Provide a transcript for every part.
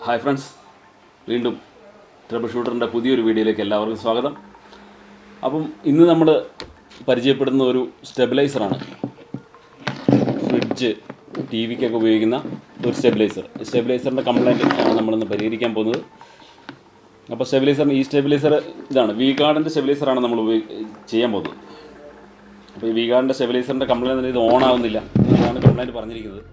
Hi friends, വീണ്ടും trouble ഷൂട്ടറിൻ്റെ പുതിയൊരു വീഡിയോയിലേക്ക് എല്ലാവർക്കും സ്വാഗതം. അപ്പം ഇന്ന് നമ്മൾ പരിചയപ്പെടുന്ന ഒരു സ്റ്റെബിലൈസറാണ്. ഫ്രിഡ്ജ്, ടി വിക്കൊക്കെ ഉപയോഗിക്കുന്ന ഒരു സ്റ്റെബിലൈസറിൻ്റെ കംപ്ലൈൻറ്റ് ആണ് നമ്മളിന്ന് പരിഹരിക്കാൻ പോകുന്നത്. അപ്പോൾ ഈ സ്റ്റെബിലൈസർ ഇതാണ്, വി ഗാർഡിൻ്റെ സ്റ്റെബിലൈസറാണ് നമ്മൾ ചെയ്യാൻ പോകുന്നത്. അപ്പോൾ ഈ വി ഗാർഡിൻ്റെ സ്റ്റെബിലൈസറിൻ്റെ കംപ്ലൈൻറ്റ് ഇത് ഓൺ ആവുന്നില്ല എന്നാണ് കംപ്ലൈൻറ്റ് പറഞ്ഞിരിക്കുന്നത്.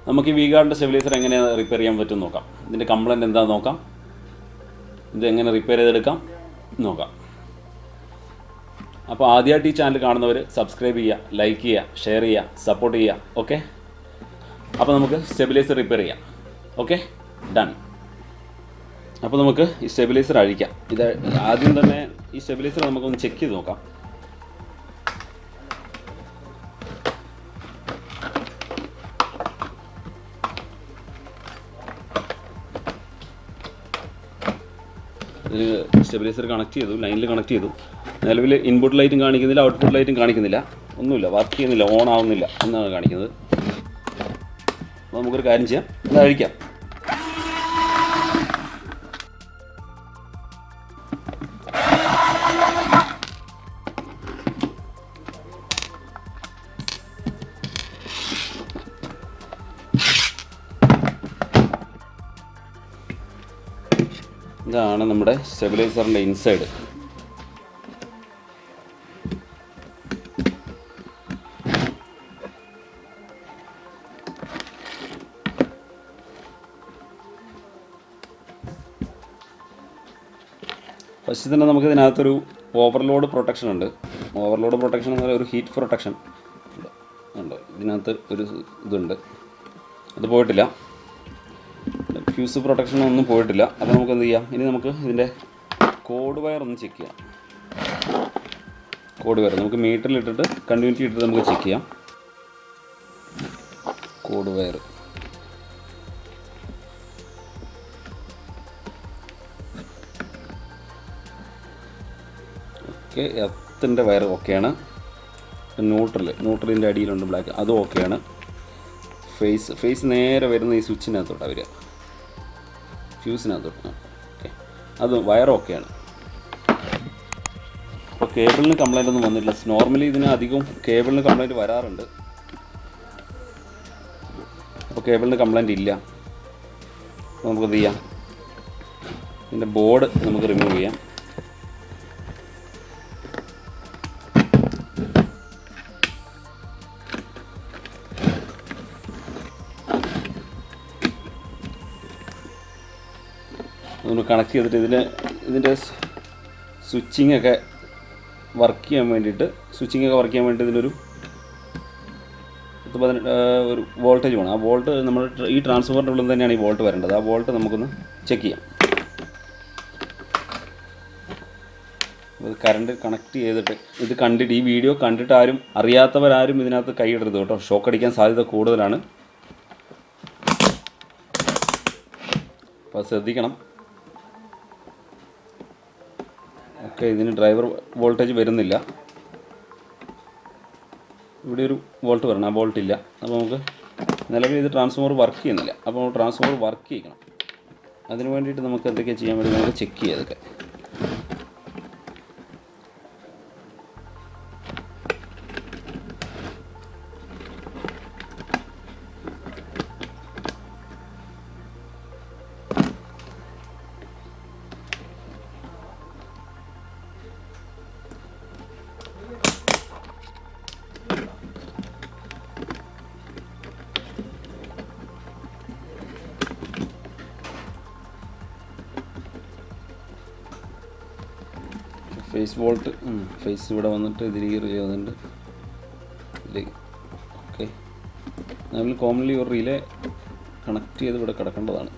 നമുക്ക് ഈ വി ഗാർഡിൻ്റെ സ്റ്റെബിലൈസർ എങ്ങനെയാണ് റിപ്പയർ ചെയ്യാൻ പറ്റും നോക്കാം. ഇതിൻ്റെ കംപ്ലൈൻറ്റ് എന്താണെന്ന് നോക്കാം, ഇത് എങ്ങനെ റിപ്പയർ ചെയ്തെടുക്കാം നോക്കാം. അപ്പോൾ ആദ്യമായിട്ട് ഈ ചാനൽ കാണുന്നവർ സബ്സ്ക്രൈബ് ചെയ്യുക, ലൈക്ക് ചെയ്യുക, ഷെയർ ചെയ്യുക, സപ്പോർട്ട് ചെയ്യുക. ഓക്കെ, അപ്പോൾ നമുക്ക് സ്റ്റെബിലൈസർ റിപ്പയർ ചെയ്യാം. Okay, done. അപ്പോൾ നമുക്ക് ഈ സ്റ്റെബിലൈസർ അഴിക്കാം. ഇത് ആദ്യം തന്നെ ഈ സ്റ്റെബിലൈസർ നമുക്കൊന്ന് ചെക്ക് ചെയ്ത് നോക്കാം. ഇതിൽ സ്റ്റെബിലൈസർ കണക്ട് ചെയ്തു, ലൈനിൽ കണക്ട് ചെയ്തു. നിലവിൽ ഇൻപുട്ട് ലൈറ്റും കാണിക്കുന്നില്ല, ഔട്ട്പുട്ട് ലൈറ്റും കാണിക്കുന്നില്ല, ഒന്നുമില്ല, വർക്ക് ചെയ്യുന്നില്ല, ഓൺ ആവുന്നില്ല എന്നാണ് കാണിക്കുന്നത്. അപ്പോൾ നമുക്കൊരു കാര്യം ചെയ്യാം, ഇത് അഴിക്കാം. ഇതാണ് നമ്മുടെ സ്റ്റെബിലൈസറിൻ്റെ ഇൻസൈഡ്. ഫസ്റ്റ് തന്നെ നമുക്ക് ഇതിനകത്തൊരു ഓവർലോഡ് പ്രൊട്ടക്ഷൻ ഉണ്ട്. ഓവർലോഡ് പ്രൊട്ടക്ഷൻ എന്ന് പറയുന്ന ഒരു ഹീറ്റ് പ്രൊട്ടക്ഷൻ ഉണ്ട്. ഇതിനകത്ത് ഒരു ഇതുണ്ട്, അത് പോയിട്ടില്ല. ഫ്യൂസ് പ്രൊട്ടക്ഷനൊന്നും പോയിട്ടില്ല. അപ്പോൾ നമുക്ക് എന്ത് ചെയ്യാം, ഇനി നമുക്ക് ഇതിൻ്റെ കോഡ് വയർ ഒന്ന് ചെക്ക് ചെയ്യാം. കോഡ് വയർ നമുക്ക് മീറ്ററിലിട്ടിട്ട് കണ്ടിന്യൂറ്റി ഇട്ടിട്ട് നമുക്ക് ചെക്ക് ചെയ്യാം. കോഡ് വയർ ഓക്കെ, എർത്തിൻ്റെ വയർ ഓക്കെയാണ്. ന്യൂട്രലിൻ്റെ അടിയിലുണ്ട് ബ്ലാക്ക്, അതും ഓക്കെയാണ്. ഫേസ് നേരെ വരുന്ന ഈ സ്വിച്ചിനകത്തോട്ടാണ് വരിക, ഫ്യൂസിനകത്തോട്ട്. ഓക്കെ, അത് വയർ ഓക്കെയാണ്. അപ്പോൾ കേബിളിന് കംപ്ലൈൻ്റ് ഒന്നും വന്നിട്ടില്ല. നോർമലി ഇതിന് അധികം കേബിളിന് കംപ്ലൈൻറ്റ് വരാറുണ്ട്. അപ്പോൾ കേബിളിന് കംപ്ലൈൻറ്റ് ഇല്ല. നമുക്ക് എന്ത് ചെയ്യാം, ഇതിൻ്റെ ബോർഡ് നമുക്ക് റിമൂവ് ചെയ്യാം. അതൊന്ന് കണക്ട് ചെയ്തിട്ട് ഇതിൻ്റെ സ്വിച്ചിങ്ങൊക്കെ വർക്ക് ചെയ്യാൻ വേണ്ടിയിട്ട് ഇതിലൊരു ഒരു വോൾട്ടേജ് വേണം. ആ വോൾട്ട് നമ്മൾ ഈ ട്രാൻസ്ഫോമറിൻ്റെ ഉള്ളിൽ തന്നെയാണ് ഈ വോൾട്ട് വരേണ്ടത്. ആ വോൾട്ട് നമുക്കൊന്ന് ചെക്ക് ചെയ്യാം. അത് കറണ്ട് കണക്ട് ചെയ്തിട്ട് ഇത് കണ്ടിട്ട്, ഈ വീഡിയോ കണ്ടിട്ട് അറിയാത്തവരാരും ഇതിനകത്ത് കൈയിടരുത് കേട്ടോ. ഷോക്ക് അടിക്കാൻ സാധ്യത കൂടുതലാണ്. അപ്പോൾ ശ്രദ്ധിക്കണം. ഓക്കെ, ഇതിന് ഡ്രൈവർ വോൾട്ടേജ് വരുന്നില്ല. ഇവിടെ ഒരു വോൾട്ട് വരണം, ആ വോൾട്ട് ഇല്ല. അപ്പോൾ നമുക്ക് നിലവിൽ ഇത് ട്രാൻസ്ഫോമർ വർക്ക് ചെയ്യുന്നില്ല. അപ്പോൾ ട്രാൻസ്ഫോമർ വർക്ക് ചെയ്യണം. അതിന് വേണ്ടിയിട്ട് നമുക്ക് എന്തൊക്കെയാണ് ചെയ്യാൻ വേണ്ടി നമുക്ക് ചെക്ക് ചെയ്യാം അതൊക്കെ. ഫേസ് ഇവിടെ വന്നിട്ട് ഇതിൽ ചെയ്യുന്നുണ്ട്. ഓക്കെ, നമ്മൾ കോമൺലി ഒരു റിലേ കണക്ട് ചെയ്ത് ഇവിടെ കിടക്കേണ്ടതാണ്.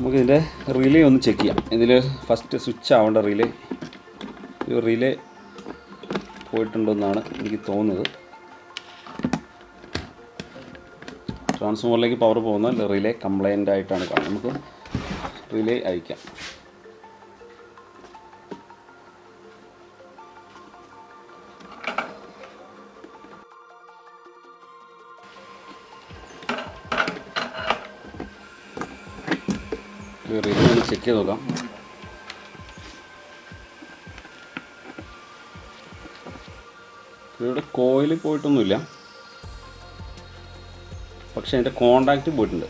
നമുക്കിതിൻ്റെ റിലേ ഒന്ന് ചെക്ക് ചെയ്യാം. ഇതിൽ ഫസ്റ്റ് സ്വിച്ച് ആവേണ്ട റിലേ, ഈ റിലേ പോയിട്ടുണ്ടെന്നാണ് എനിക്ക് തോന്നുന്നത്. ട്രാൻസ്ഫോമറിലേക്ക് പവർ പോകുന്ന റിലേ കംപ്ലൈൻ്റ് ആയിട്ടാണ് കാണുന്നത്. നമുക്ക് റിലേ അയക്കാം. റിലേ ഒന്ന് ചെക്ക് ചെയ്ത് നോക്കാം. ഇവിടെ കോയിൽ പോയിട്ടൊന്നുമില്ല, പക്ഷേ അതിൻ്റെ കോണ്ടാക്റ്റ് പോയിട്ടുണ്ട്.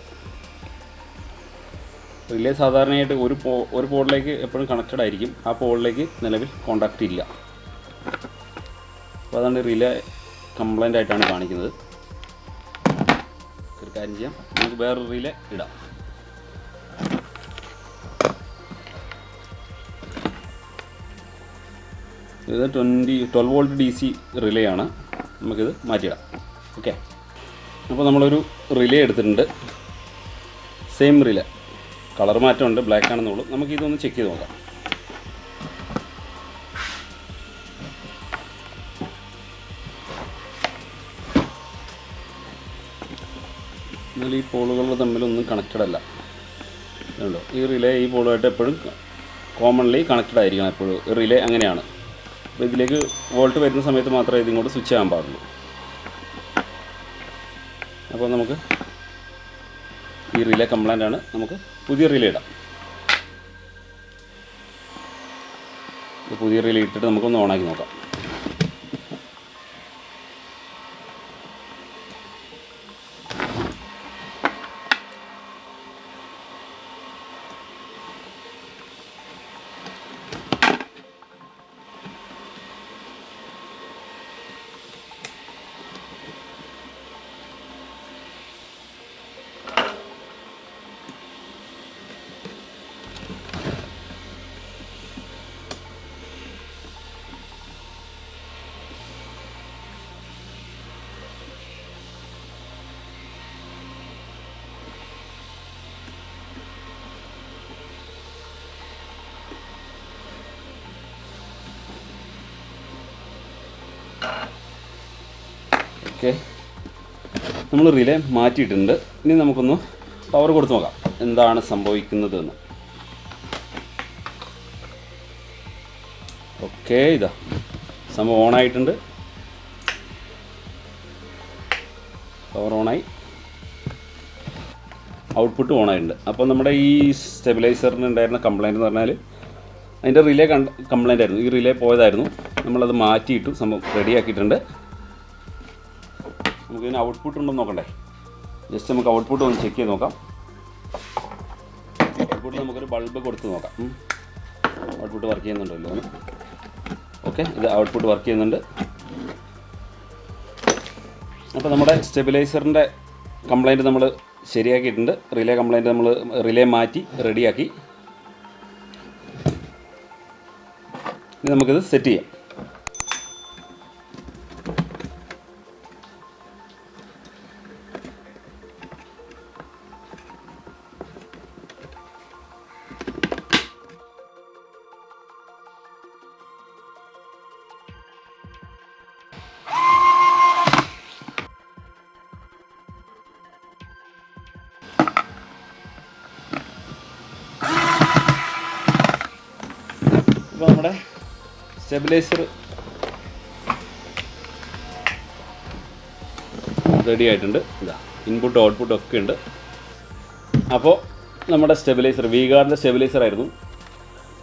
റിലേ സാധാരണയായിട്ട് ഒരു പോളിലേക്ക് എപ്പോഴും കണക്റ്റഡ് ആയിരിക്കും. ആ പോളിലേക്ക് നിലവിൽ കോണ്ടാക്റ്റ് ഇല്ല. അപ്പോൾ അതാണ് റിലേ കംപ്ലൈൻ്റ് ആയിട്ടാണ് കാണിക്കുന്നത്. ഒരു കാര്യം ചെയ്യാം, നമുക്ക് വേറൊരു റിലേ ഇടാം. ഇത് 12 വോൾട്ട് DC റിലേ ആണ്. നമുക്കിത് മാറ്റിയിടാം. ഓക്കെ, അപ്പോൾ നമ്മളൊരു റിലേ എടുത്തിട്ടുണ്ട്. സെയിം റിലേ, കളർ മാറ്റമുണ്ട്, ബ്ലാക്ക് ആണെന്നുള്ളൂ. നമുക്കിതൊന്ന് ചെക്ക് ചെയ്ത് നോക്കാം. എന്നാൽ ഈ പോളുകൾ തമ്മിലൊന്നും കണക്റ്റഡ് അല്ല. ഇതുണ്ടോ, ഈ റിലേ ഈ പോളുമായിട്ട് എപ്പോഴും കോമൺലി കണക്റ്റഡ് ആയിരിക്കണം. എപ്പോഴും റിലേ അങ്ങനെയാണ്. അപ്പോൾ ഇതിലേക്ക് വോൾട്ട് വരുന്ന സമയത്ത് മാത്രമേ ഇതിങ്ങോട്ട് സ്വിച്ച് ചെയ്യാൻ പാടുള്ളൂ. അപ്പോൾ നമുക്ക് ഈ റിലേ കംപ്ലൈൻ്റ് ആണ്. നമുക്ക് പുതിയ റിലേ ഇടാം. പുതിയ റിലേ ഇട്ടിട്ട് നമുക്കൊന്ന് ഓണാക്കി നോക്കാം. ഓക്കെ, നമ്മൾ റിലേ മാറ്റിയിട്ടുണ്ട്. ഇനി നമുക്കൊന്ന് പവർ കൊടുത്ത് നോക്കാം എന്താണ് സംഭവിക്കുന്നത് എന്ന്. ഓക്കെ, ഇതാ സംഭവം ഓണായിട്ടുണ്ട്. പവർ ഓണായി, ഔട്ട്പുട്ട് ഓണായിട്ടുണ്ട്. അപ്പോൾ നമ്മുടെ ഈ സ്റ്റെബിലൈസറിന് ഉണ്ടായിരുന്ന കംപ്ലൈൻറ്റ് എന്ന് പറഞ്ഞാൽ അതിൻ്റെ റിലേ കംപ്ലൈൻ്റ് ആയിരുന്നു. ഈ റിലേ പോയതായിരുന്നു. നമ്മളത് മാറ്റിയിട്ടു, സംഭവം റെഡിയാക്കിയിട്ടുണ്ട്. നമുക്കിതിന് ഔട്ട്പുട്ട് ഉണ്ടോ നോക്കണ്ടേ. ജസ്റ്റ് നമുക്ക് ഔട്ട്പുട്ട് ഒന്ന് ചെക്ക് ചെയ്ത് നോക്കാം. ഔട്ട്പുട്ടിൽ നമുക്കൊരു ബൾബ് കൊടുത്ത് നോക്കാം. ഔട്ട്പുട്ട് വർക്ക് ചെയ്യുന്നുണ്ടല്ലോ എന്ന്. ഓക്കെ, ഇത് ഔട്ട്പുട്ട് വർക്ക് ചെയ്യുന്നുണ്ട്. അപ്പോൾ നമ്മുടെ സ്റ്റെബിലൈസറിൻ്റെ കംപ്ലൈൻറ്റ് നമ്മൾ ശരിയാക്കിയിട്ടുണ്ട്. റിലേ കംപ്ലൈൻറ്റ് നമ്മൾ റിലേ മാറ്റി റെഡിയാക്കി. ഇനി നമുക്കിത് സെറ്റ് ചെയ്യാം. ഇപ്പോൾ നമ്മുടെ സ്റ്റെബിലൈസർ റെഡി ആയിട്ടുണ്ട്. ഇതാ ഇൻപുട്ട് ഔട്ട്പുട്ട് ഒക്കെ ഉണ്ട്. അപ്പോൾ നമ്മുടെ സ്റ്റെബിലൈസർ വി ഗാർഡിൻ്റെ സ്റ്റെബിലൈസർ ആയിരുന്നു.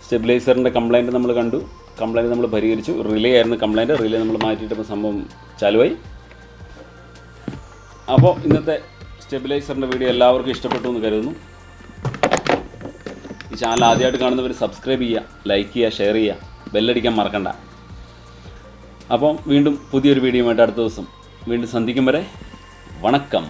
സ്റ്റെബിലൈസറിൻ്റെ കംപ്ലൈൻറ്റ് നമ്മൾ കണ്ടു, കംപ്ലൈൻറ്റ് നമ്മൾ പരിഹരിച്ചു. റിലേ ആയിരുന്നു കംപ്ലൈൻറ്റ്, റിലേ നമ്മൾ മാറ്റിയിട്ടപ്പോൾ സംഭവം ചാലുവായി. അപ്പോൾ ഇന്നത്തെ സ്റ്റെബിലൈസറിൻ്റെ വീഡിയോ എല്ലാവർക്കും ഇഷ്ടപ്പെട്ടു എന്ന് കരുതുന്നു. ഈ ചാനൽ ആദ്യമായിട്ട് കാണുന്നവർ സബ്സ്ക്രൈബ് ചെയ്യുക, ലൈക്ക് ചെയ്യുക, ഷെയർ ചെയ്യുക, ബെല്ലടിക്കാൻ മറക്കണ്ട. അപ്പം വീണ്ടും പുതിയൊരു വീഡിയോയുമായിട്ട് അടുത്ത ദിവസം വീണ്ടും സന്ധിക്കും വരെ വണക്കം.